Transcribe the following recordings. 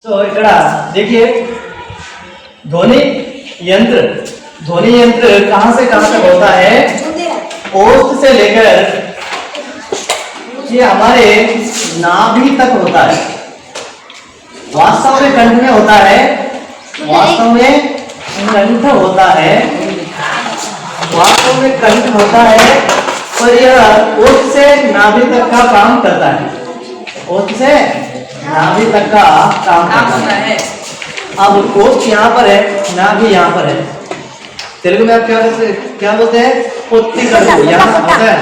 तो ఇక్కడ देखिए ध्वनि यंत्र कहां से कहां तक होता है? ओष्ठ से लेकर ये हमारे नाभि तक होता है। वास्तव में कंठ में होता है, वास्तव में कंठ होता है, वास्तव में कंठ होता है, पर यह ओष्ठ से नाभि तक का काम करता है। ओष्ठ से नाभि तक का काम करता है। अब ओष्ठ यहाँ पर है, नाभि यहाँ पर है। तेलुगु में आप क्या बोलते हैं? पोत्ती कड़ू यहाँ होता है,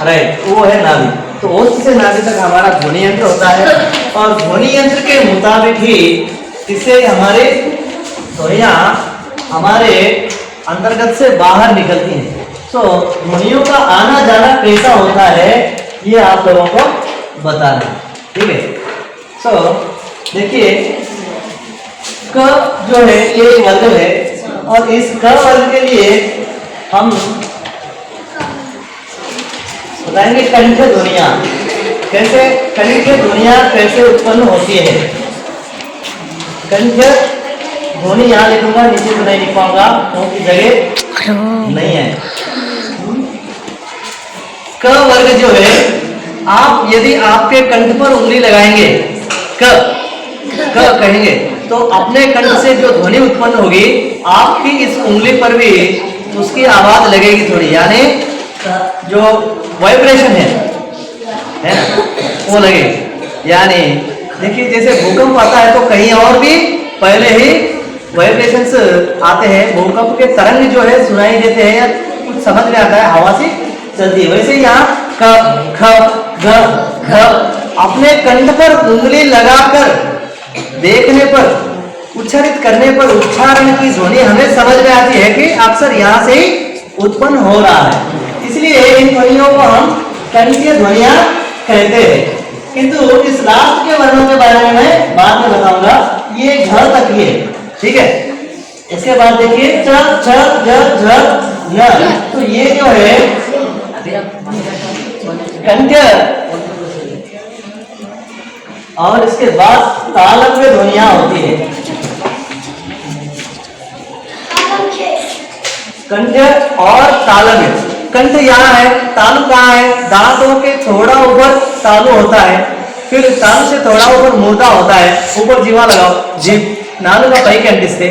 राइट, वो है नाभि। तो ओष्ठ से नाभि तक हमारा ध्वनि यंत्र होता है और ध्वनि यंत्र के मुताबिक ही इससे हमारे ध्वनियाँ हमारे अंतर्गत से बाहर निकलती हैं। तो ध्वनियों का आना जाना कैसा होता है ये आप लोगों को बता रहे हैं, ठीक है। सो देखिए क जो है ये वर्ग है और इस क वर्ग के लिए हम बताएंगे कंठ ध्वनियाँ कैसे, कंठ ध्वनियाँ कैसे उत्पन्न होती है। कंठ ध्वनि यहाँ लिखूंगा, नीचे तो नहीं लिख पाऊंगा क्योंकि जगह नहीं है। क वर्ग जो है, आप यदि आपके कंठ पर उंगली लगाएंगे, क कहेंगे, तो अपने कंठ से जो ध्वनि उत्पन्न होगी आपकी इस उंगली पर भी उसकी आवाज लगेगी थोड़ी, यानी जो वाइब्रेशन है ना वो लगेगी। यानी देखिए जैसे भूकंप आता है तो कहीं और भी पहले ही वाइब्रेशंस आते हैं, भूकंप के तरंग जो है सुनाई देते हैं या कुछ समझ में आता है, हवा से चलती है। वैसे यहाँ क ख ग घ अपने कंठ पर उंगली लगाकर देखने पर, उच्चारित करने पर उच्चारण की ध्वनि हमें समझ में आती है कि अक्सर यहाँ से ही उत्पन्न हो रहा है। इसलिए इन ध्वनियों को हम कंठीय ध्वनियाँ कहते हैं। किंतु इस लास्ट के वर्णों के बारे में मैं बाद में बताऊंगा। ये घ तक ही है, ठीक है। इसके बाद देखिए च छ ज झ न, तो ये जो है कंठ, और इसके बाद तालव्य ध्वनियाँ होती है। कंठ और तालव्य, कंठ यहाँ है, तालु कहाँ है? दांतों के थोड़ा ऊपर तालु होता है, फिर तालु से थोड़ा ऊपर मुर्दा होता है, ऊपर जीवा लगाओ, जीभ नालू का पही कंटिस्ते।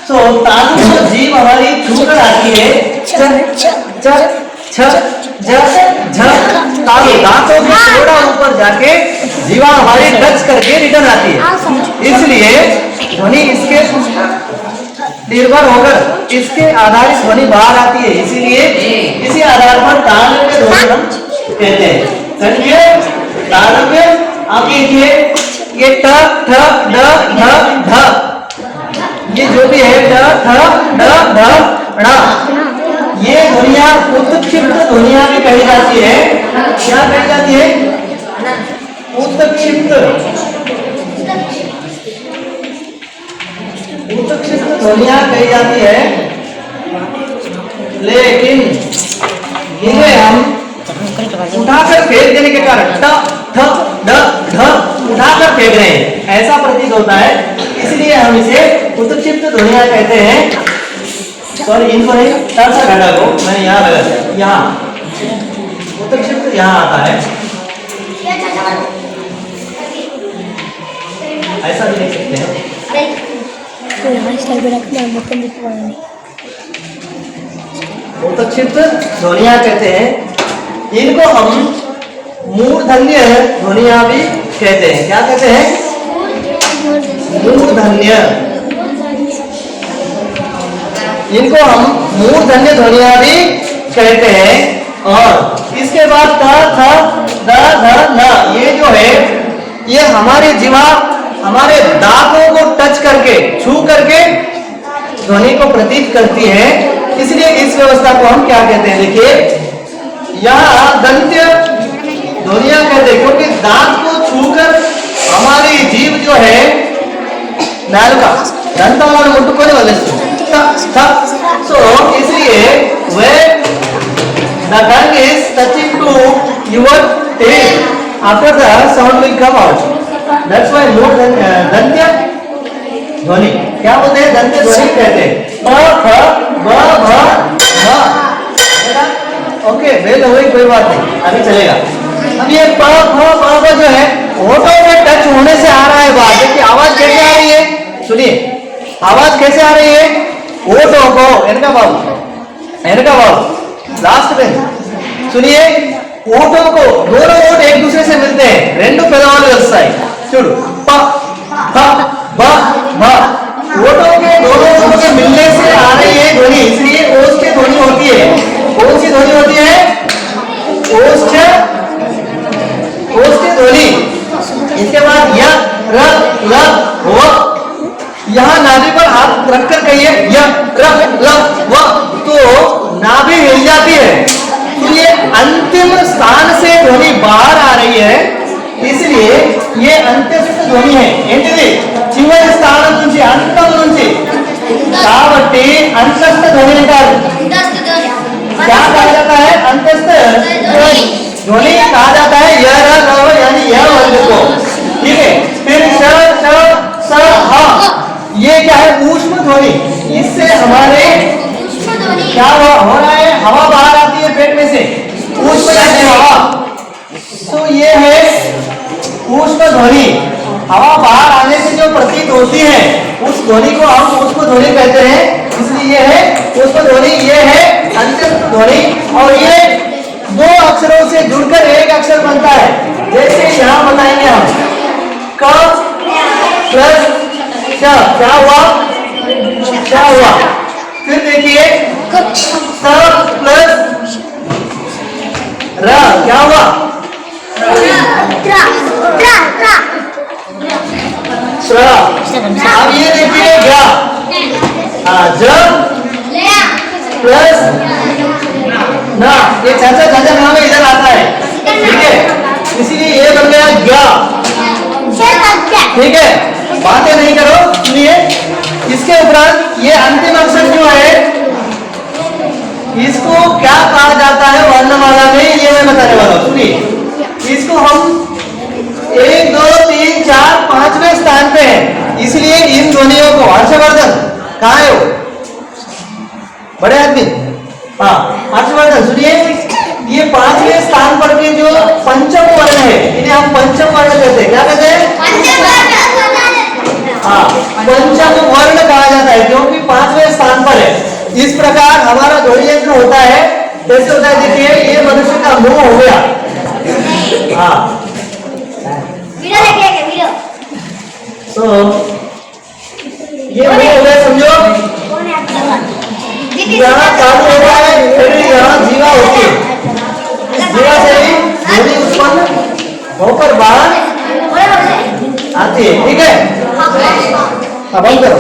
तो तालु को जीभ हमारी छूकर आती है, च च छ ज झ, तालु दांतों के थोड़ा ऊपर जाके जीवा हमारी टच करके रिटर्न आती है। इसलिए ध्वनि इसके निर्भर होकर इसके आधारित ध्वनि बाहर आती है। इसीलिए इसी आधार पर तालव्य ध्वनि हम कहते हैं। समझिए तालव्य, आप देखिए ये ट ठ ड ढ ध, ये जो भी है ट ठ ड ढ ण, ये ध्वनियाँ उत्क्षिप्त ध्वनियाँ भी कही जाती है। क्या कही जाती है? उत्क्षिप्त, उत्क्षिप्त ध्वनियाँ कही जाती है। लेकिन इन्हें हम उठाकर फेंक देने के कारण ट ठ ड ढ उठाकर फेंक रहे हैं, ऐसा प्रतीत होता है। इसलिए हम इसे उत्क्षिप्त ध्वनियाँ कहते हैं। सॉरी, इनको नहीं, तरसा घटा को मैंने यहाँ लगा दिया, यहाँ उत्क्षिप्त यहाँ आता है, ऐसा भी लिख सकते हैं। उत्क्षिप्त ध्वनियाँ कहते हैं। इनको हम मूर्धन्य ध्वनियाँ भी कहते हैं। क्या कहते हैं? मूर्धन्य, इनको हम मूर्धन्य ध्वनियाँ भी कहते हैं। और इसके बाद त थ द ध न, ये जो है ये हमारे जीवा हमारे दांतों को टच करके, छू करके ध्वनि को प्रतीत करती है। इसलिए इस व्यवस्था को हम क्या कहते हैं? देखिए यहाँ दंत्य ध्वनियाँ कहते हैं, क्योंकि दांत को छूकर हमारी जीभ जो है नालका दंता वाला मुट्टुकोने वाले, so इसलिए when the tongue is touching to your tail, after the sound will come out. That's why more दंत्य ध्वनि क्या बोलते हैं, दंत्य ध्वनि कहते हैं। प फ ब भ म। ओके वेल हो गई, कोई बात नहीं, अभी चलेगा। अब ये प फ ब भ जो है होठों में टच होने से आ रहा है बात। देखिए आवाज कैसे आ रही है, सुनिए आवाज कैसे आ रही है। होठों को इनका बाबू लास्ट में सुनिए, ओठों को दोनों ओठ एक दूसरे से मिलते हैं, రెండు పెదవులు కలుస్తాయి చూడు ప ఫ బ భ। ओठों के दोनों ओठों के मिलने से आ रही है ध्वनि, इसलिए ओष्ठ ध्वनि होती है। कौन सी ध्वनि होती है, ओष्ठ ध्वनि। इसके बाद य र ल व, यहाँ नाभि पर हाथ रखकर कहिए य र ल व, तो नाभि हिल जाती है, तो ये अंतिम स्थान से ध्वनि बाहर आ रही है, इसलिए ये अंत्यस्थ ध्वनि है। ఏంటిది చివరి స్థానం నుంచి అంతం నుంచి, కాబట్టి अंतस्थ ध्वनि अंटाరు। क्या कहा जाता है, अंतस्थ ध्वनि कहा जाता है य र ल व यानी यह वर्ग को। ठीक है, फिर श श स ह, ये क्या है, ऊष्म ध्वनि। इससे हमारे क्या हो रहा है, हवा बाहर आती है पेट में से, ऊष्म यानी हवा, तो ये है ऊष्म ध्वनि। हवा बाहर आने से जो प्रतीत होती है उस ध्वनि को हम ऊष्म ध्वनि कहते हैं, इसलिए ये है ऊष्म ध्वनि, ये है अंत्यस्थ ध्वनि। और ये दो अक्षरों से जुड़कर एक अक्षर बनता है, जैसे यहाँ बताएंगे हम क प्लस श, क्या हुआ, क्या हुआ। फिर देखिए स प्लस र, क्या हुआ, श्र। अब ये देखिए ग, ज प्लस न, ये छाछा छाछा नाम इधर आता है, ठीक है, इसीलिए ये बन गया ग। ठीक है, बातें नहीं करो, सुनिए। इसके उपरांत ये अंतिम अक्षर जो है इसको क्या कहा जाता है वर्णमाला में, ये मैं बताने वाला हूं। सुनिए, इसको हम 1 2 3 4 5वें स्थान पे है, इसलिए इन ध्वनियों को, हर्षवर्धन कहाँ है वो, बड़े आदमी, हाँ हर्षवर्धन सुनिए, ये 5वें स्थान पर के जो पंचम वर्ण है, इन्हें हम पंचम वर्ण कहते हैं। क्या कहते हैं, हाँ पंचम वर्ण कहा जाता है, क्योंकि 5वें स्थान पर है। इस प्रकार हमारा ध्वनि यंत्र होता है, जैसे होता है, देखिए ये मनुष्य का मुंह हो गया, हाँ तो ये मुंह हो गया, समझो यहाँ चालू हो रहा है, फिर यहाँ जीवा होती है, इस जीवा से भी ध्वनि उत्पन्न होकर बाहर आती है। ठीक है, अब बंद करो।